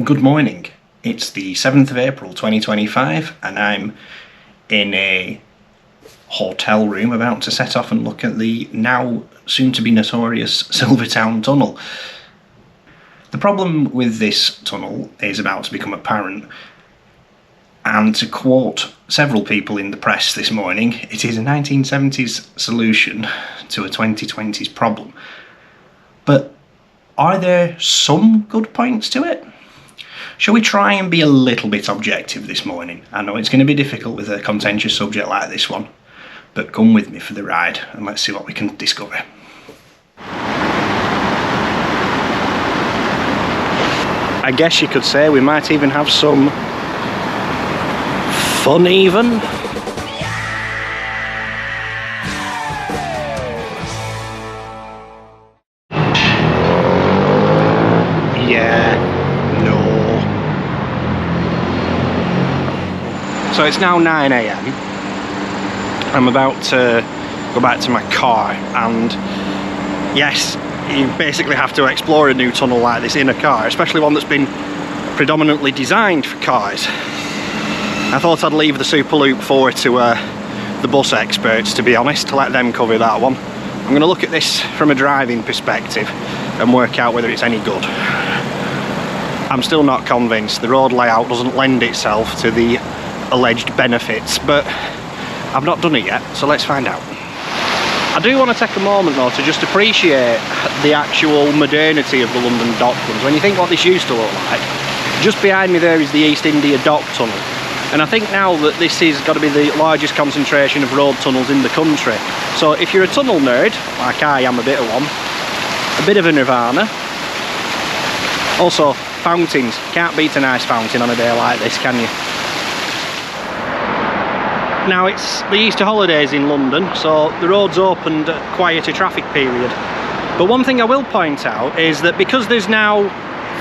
Good morning. It's the 7th of April 2025 and I'm in a hotel room about to set off and look at the now soon to be notorious Silvertown Tunnel. The problem with this tunnel is about to become apparent, and to quote several people in the press this morning, it is a 1970s solution to a 2020s problem. But are there some good points to it? Shall we try and be a little bit objective this morning? I know it's going to be difficult with a contentious subject like this one, but come with me for the ride and let's see what we can discover. I guess you could say we might even have some fun even. So it's now 9 AM. I'm about to go back to my car, and yes, you basically have to explore a new tunnel like this in a car, especially one that's been predominantly designed for cars. I thought I'd leave the Superloop 4 to the bus experts, to be honest, to let them cover that one. I'm going to look at this from a driving perspective and work out whether it's any good. I'm still not convinced. The road layout doesn't lend itself to the alleged benefits, but I've not done it yet, so let's find out. I do want to take a moment though to just appreciate the actual modernity of the London Docklands. When you think what this used to look like, just behind me there is the East India Dock Tunnel, and I think now that this is got to be the largest concentration of road tunnels in the country. So if you're a tunnel nerd, like I am a bit of one, a bit of a nirvana. Also, fountains. Can't beat a nice fountain on a day like this, can you? Now it's the Easter holidays in London, so the road's opened at quite a traffic period. But one thing I will point out is that because there's now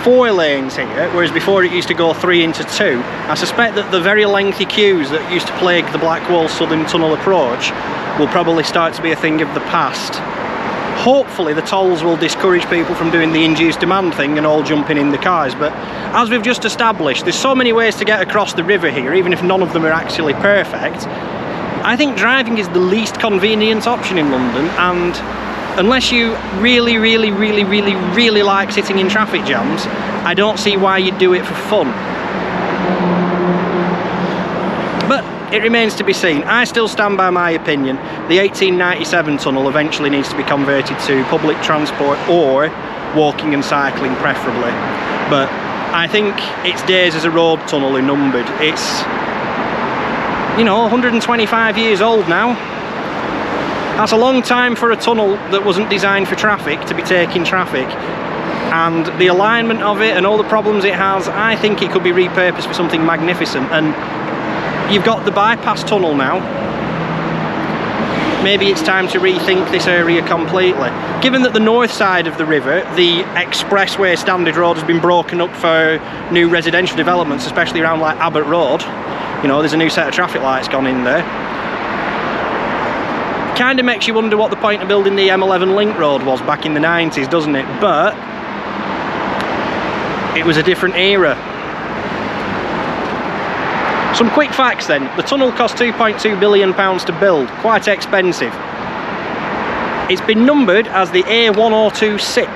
4 lanes here, whereas before it used to go 3 into 2, I suspect that the very lengthy queues that used to plague the Blackwall Southern Tunnel approach will probably start to be a thing of the past. Hopefully the tolls will discourage people from doing the induced demand thing and all jumping in the cars, but as we've just established, there's so many ways to get across the river here, even if none of them are actually perfect. I think driving is the least convenient option in London, and unless you really like sitting in traffic jams, I don't see why you'd do it for fun. But it remains to be seen. I still stand by my opinion. The 1897 tunnel eventually needs to be converted to public transport or walking and cycling preferably. But I think its days as a road tunnel are numbered. It's, you know, 125 years old now. That's a long time for a tunnel that wasn't designed for traffic to be taking traffic. And the alignment of it and all the problems it has, I think it could be repurposed for something magnificent. And you've got the bypass tunnel now. Maybe it's time to rethink this area completely. Given that the north side of the river, the expressway standard road, has been broken up for new residential developments, especially around like Abbott Road. You know, there's a new set of traffic lights gone in there. Kind of makes you wonder what the point of building the M11 link road was back in the 90s, doesn't it? But it was a different era. Some quick facts then. The tunnel cost £2.2 billion to build, quite expensive. It's been numbered as the A1026,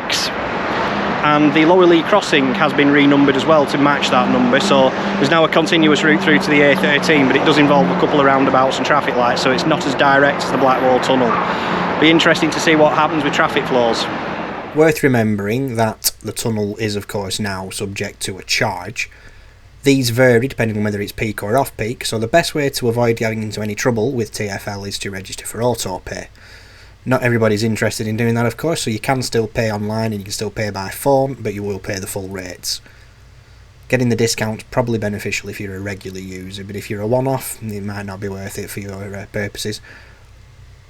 and the Lower Lee Crossing has been renumbered as well to match that number, so there's now a continuous route through to the A13, but it does involve a couple of roundabouts and traffic lights, so it's not as direct as the Blackwall Tunnel. Be interesting to see what happens with traffic flows. Worth remembering that the tunnel is of course now subject to a charge. These vary depending on whether it's peak or off-peak, so the best way to avoid getting into any trouble with TfL is to register for autopay. Not everybody's interested in doing that, of course, so you can still pay online and you can still pay by phone, but you will pay the full rates. Getting the discount's probably beneficial if you're a regular user, but if you're a one-off, it might not be worth it for your purposes.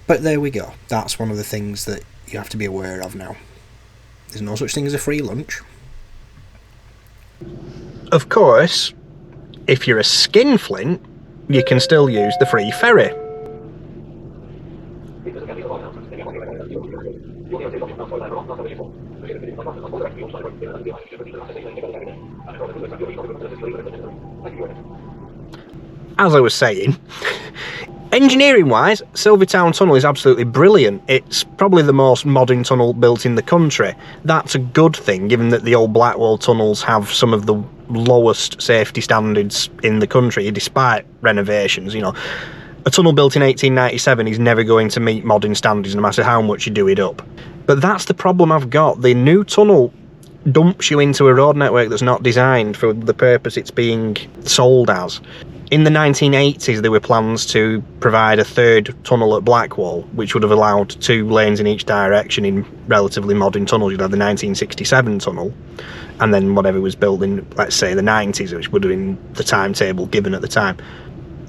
But there we go. That's one of the things that you have to be aware of now. There's no such thing as a free lunch. Of course, if you're a skinflint, you can still use the free ferry. As I was saying, engineering-wise, Silvertown Tunnel is absolutely brilliant. It's probably the most modern tunnel built in the country. That's a good thing, given that the old Blackwall tunnels have some of the lowest safety standards in the country, despite renovations. You know, a tunnel built in 1897 is never going to meet modern standards, no matter how much you do it up. But that's the problem I've got. The new tunnel dumps you into a road network that's not designed for the purpose it's being sold as. In the 1980s, there were plans to provide a third tunnel at Blackwall, which would have allowed 2 lanes in each direction in relatively modern tunnels. You'd have the 1967 tunnel, and then whatever was built in, let's say, the 90s, which would have been the timetable given at the time.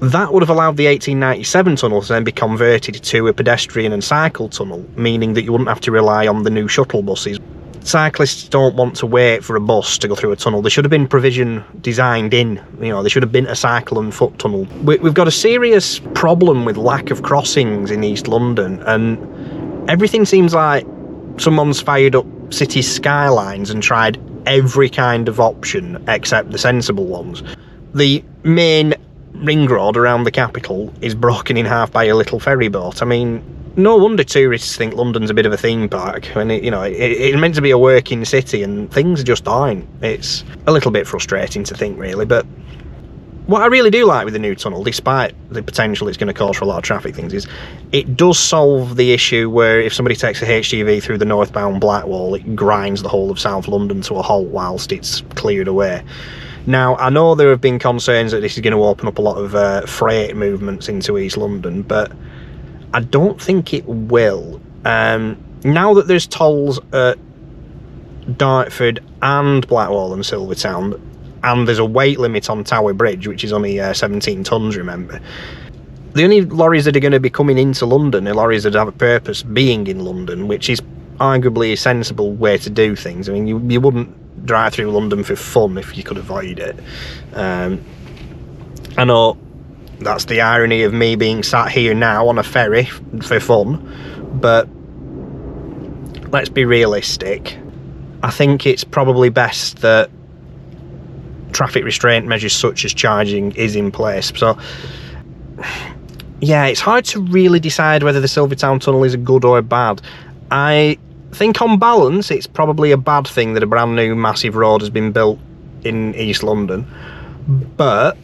That would have allowed the 1897 tunnel to then be converted to a pedestrian and cycle tunnel, meaning that you wouldn't have to rely on the new shuttle buses. Cyclists don't want to wait for a bus to go through a tunnel. There should have been provision designed in, you know, there should have been a cycle and foot tunnel. We've got a serious problem with lack of crossings in East London, and everything seems like someone's fired up city skylines and tried every kind of option except the sensible ones. The main ring road around the capital is broken in half by a little ferry boat. I mean, no wonder tourists think London's a bit of a theme park when it's meant to be a working city and things just aren't. It's a little bit frustrating to think, really. But what I really do like with the new tunnel, despite the potential it's going to cause for a lot of traffic things, is it does solve the issue where if somebody takes a HGV through the northbound Blackwall, it grinds the whole of South London to a halt whilst it's cleared away. Now, I know there have been concerns that this is going to open up a lot of freight movements into East London, but I don't think it will. Now that there's tolls at Dartford and Blackwall and Silvertown, and there's a weight limit on Tower Bridge, which is only 17 tonnes, remember, the only lorries that are going to be coming into London are lorries that have a purpose being in London, which is arguably a sensible way to do things. I mean, you wouldn't drive through London for fun if you could avoid it. I know that's the irony of me being sat here now on a ferry for fun, but let's be realistic. I think it's probably best that traffic restraint measures such as charging is in place. So yeah, it's hard to really decide whether the Silvertown Tunnel is a good or a bad. I think on balance it's probably a bad thing that a brand new massive road has been built in East London, but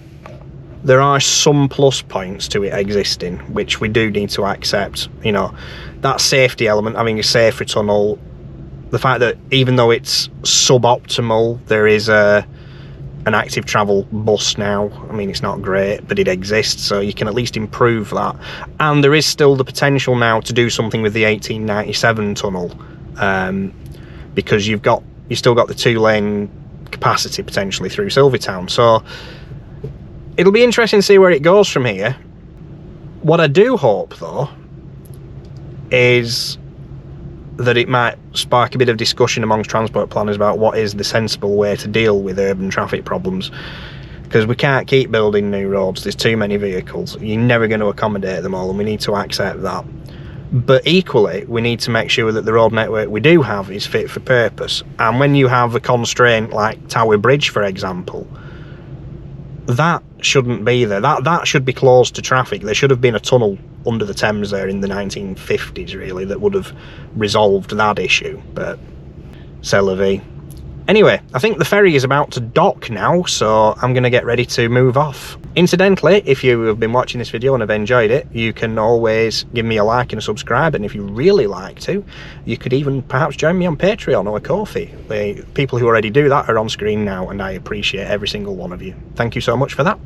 there are some plus points to it existing, which we do need to accept. You know, that safety element, having a safer tunnel, the fact that even though it's suboptimal, there is an active travel bus now. I mean, it's not great, but it exists, so you can at least improve that. And there is still the potential now to do something with the 1897 tunnel, because you've still got the 2-lane capacity potentially through Silvertown. So it'll be interesting to see where it goes from here. What I do hope, though, is that it might spark a bit of discussion amongst transport planners about what is the sensible way to deal with urban traffic problems, because we can't keep building new roads. There's too many vehicles. You're never going to accommodate them all, and we need to accept that. But equally, we need to make sure that the road network we do have is fit for purpose. And when you have a constraint like Tower Bridge, for example, that shouldn't be there. That should be closed to traffic. There should have been a tunnel under the Thames there in the 1950s, really, that would have resolved that issue, but c'est la vie. Anyway, I think the ferry is about to dock now, so I'm going to get ready to move off. Incidentally, if you have been watching this video and have enjoyed it, you can always give me a like and a subscribe, and if you really like to, you could even perhaps join me on Patreon or Ko-fi. The people who already do that are on screen now, and I appreciate every single one of you. Thank you so much for that.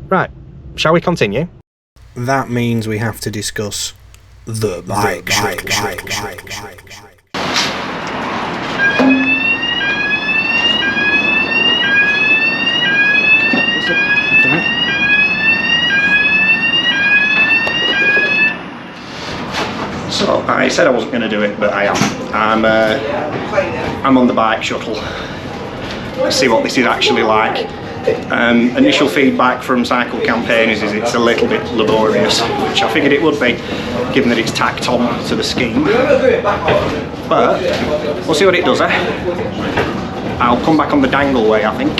Right, shall we continue? That means we have to discuss the bike shuttle. So I said I wasn't going to do it, but I am. I'm on the bike shuttle. Let's see what this is actually like. Initial feedback from cycle campaigners is it's a little bit laborious, which I figured it would be, given that it's tacked on to the scheme. But we'll see what it does, eh? I'll come back on the dangle way, I think.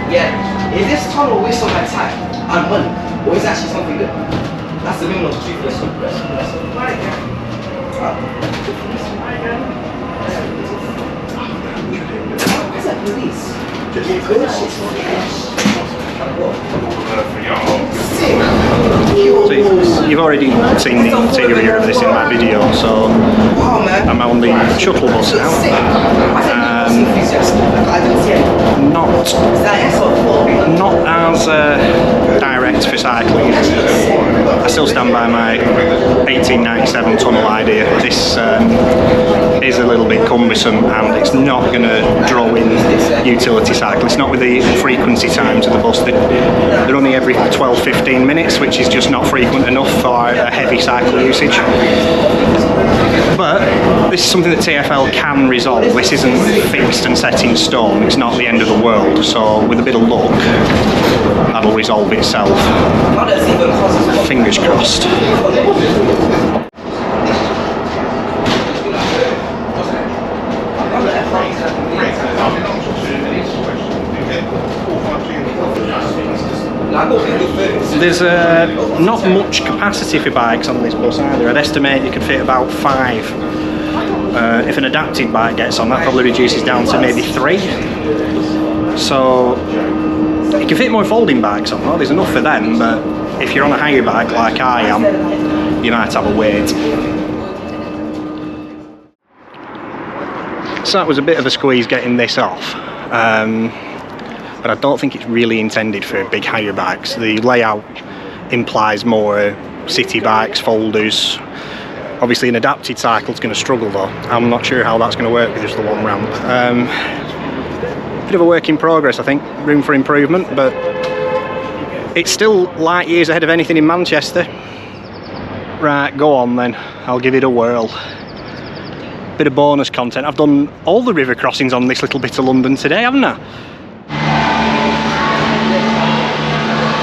Yeah, is this tunnel waste of my time and money, or is it actually something good? That's the meaning of the truth lesson. Where's that police? So you've already seen the interior of this in my video, so I'm on the shuttle bus now. Not as direct for cycling. I still stand by my 1897 tunnel idea. This is a little bit cumbersome and it's not going to draw in utility cyclists, not with the frequency times of the bus. They're only every 12-15 minutes, which is just not frequent enough for a heavy cycle usage. But this is something that TfL can resolve. This isn't fixed and set in stone. It's not the end of the world. So with a bit of luck, that'll resolve itself. Fingers crossed. There's not much capacity for bikes on this bus either. I'd estimate you could fit about 5. If an adapted bike gets on, that probably reduces down to maybe 3. So you can fit more folding bikes on though, there's enough for them, but if you're on a higher bike like I am, you might have a wait. So that was a bit of a squeeze getting this off. But I don't think it's really intended for big hire bikes. The layout implies more city bikes, folders. Obviously an adapted cycle is going to struggle though. I'm not sure how that's going to work with just the one ramp. Bit of a work in progress, I think, room for improvement, but it's still light years ahead of anything in Manchester. Right, go on then, I'll give it a whirl. Bit of bonus content. I've done all the river crossings on this little bit of London today, haven't I?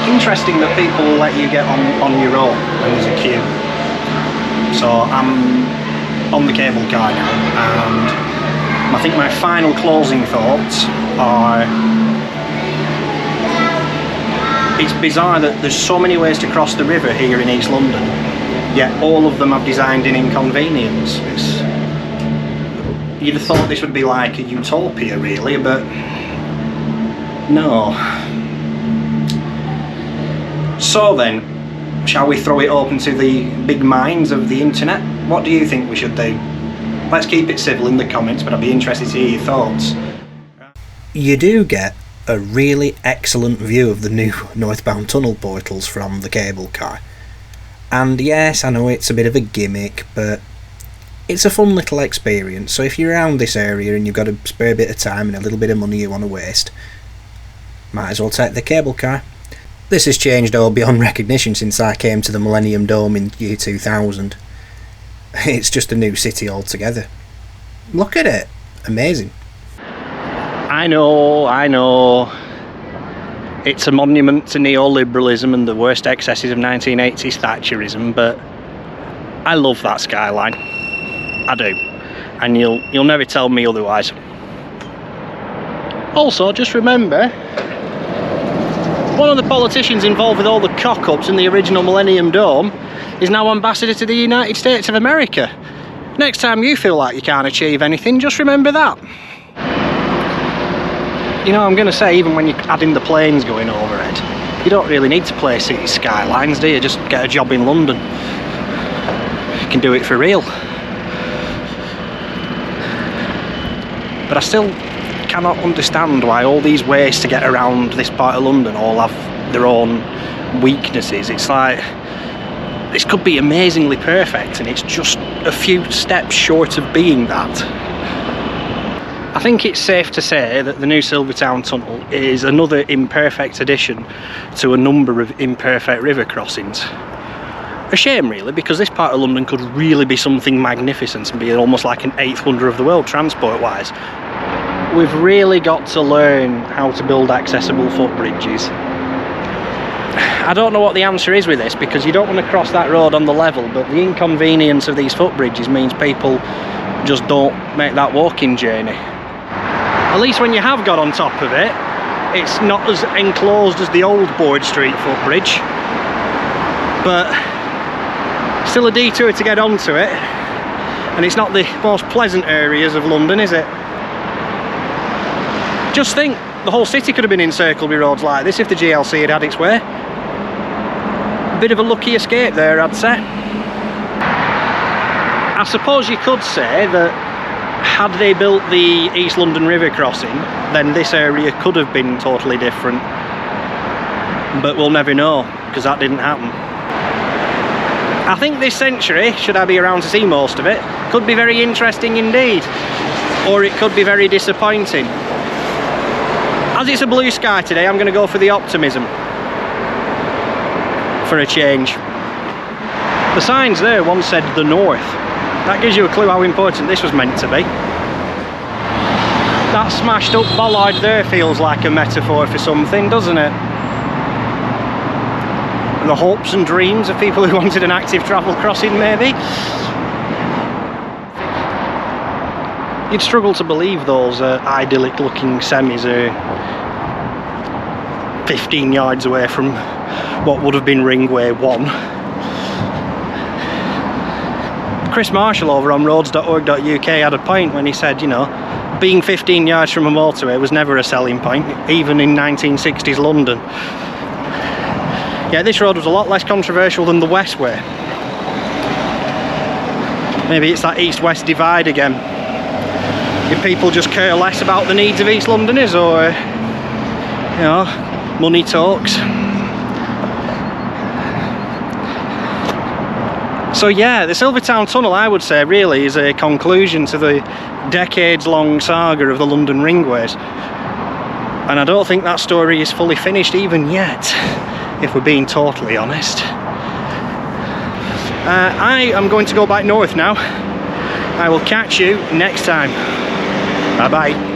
Interesting that people will let you get on your own when there's a queue. So I'm on the cable car now, and I think my final closing thoughts are it's bizarre that there's so many ways to cross the river here in East London, yet all of them I've designed in inconvenience. You'd have thought this would be like a utopia really, but no. So then, shall we throw it open to the big minds of the internet? What do you think we should do? Let's keep it civil in the comments, but I'd be interested to hear your thoughts. You do get a really excellent view of the new northbound tunnel portals from the cable car. And yes, I know it's a bit of a gimmick, but it's a fun little experience. So if you're around this area and you've got a spare bit of time and a little bit of money you want to waste, might as well take the cable car. This has changed all beyond recognition since I came to the Millennium Dome in year 2000. It's just a new city altogether. Look at it. Amazing. I know. It's a monument to neoliberalism and the worst excesses of 1980s Thatcherism, but I love that skyline. I do. And you'll never tell me otherwise. Also, just remember, one of the politicians involved with all the cock-ups in the original Millennium Dome is now ambassador to the United States of America. Next time you feel like you can't achieve anything, just remember that. You know, I'm going to say, even when you're adding the planes going overhead, you don't really need to play city skylines, do you? Just get a job in London. You can do it for real. But I still cannot understand why all these ways to get around this part of London all have their own weaknesses. It's like, this could be amazingly perfect and it's just a few steps short of being that. I think it's safe to say that the new Silvertown Tunnel is another imperfect addition to a number of imperfect river crossings. A shame really, because this part of London could really be something magnificent and be almost like an 8th wonder of the world transport wise. We've really got to learn how to build accessible footbridges. I don't know what the answer is with this, because you don't want to cross that road on the level, but the inconvenience of these footbridges means people just don't make that walking journey. At least when you have got on top of it, it's not as enclosed as the old Board Street footbridge, but still a detour to get onto it, and it's not the most pleasant areas of London, is it? Just think, the whole city could have been encircled with roads like this if the GLC had had its way. A bit of a lucky escape there, I'd say. I suppose you could say that had they built the East London River crossing, then this area could have been totally different. But we'll never know, because that didn't happen. I think this century, should I be around to see most of it, could be very interesting indeed. Or it could be very disappointing. As it's a blue sky today, I'm going to go for the optimism. For a change. The signs there once said the north. That gives you a clue how important this was meant to be. That smashed up bollard there feels like a metaphor for something, doesn't it? The hopes and dreams of people who wanted an active travel crossing, maybe. You'd struggle to believe those idyllic looking semis are 15 yards away from what would have been Ringway 1. Chris Marshall over on roads.org.uk had a point when he said, you know, being 15 yards from a motorway was never a selling point, even in 1960s London. Yeah, this road was a lot less controversial than the Westway. Maybe it's that east-west divide again. Do people just care less about the needs of East Londoners, or, you know, money talks? So yeah, the Silvertown Tunnel, I would say, really is a conclusion to the decades-long saga of the London ringways. And I don't think that story is fully finished even yet, if we're being totally honest. I am going to go back north now. I will catch you next time. Bye bye.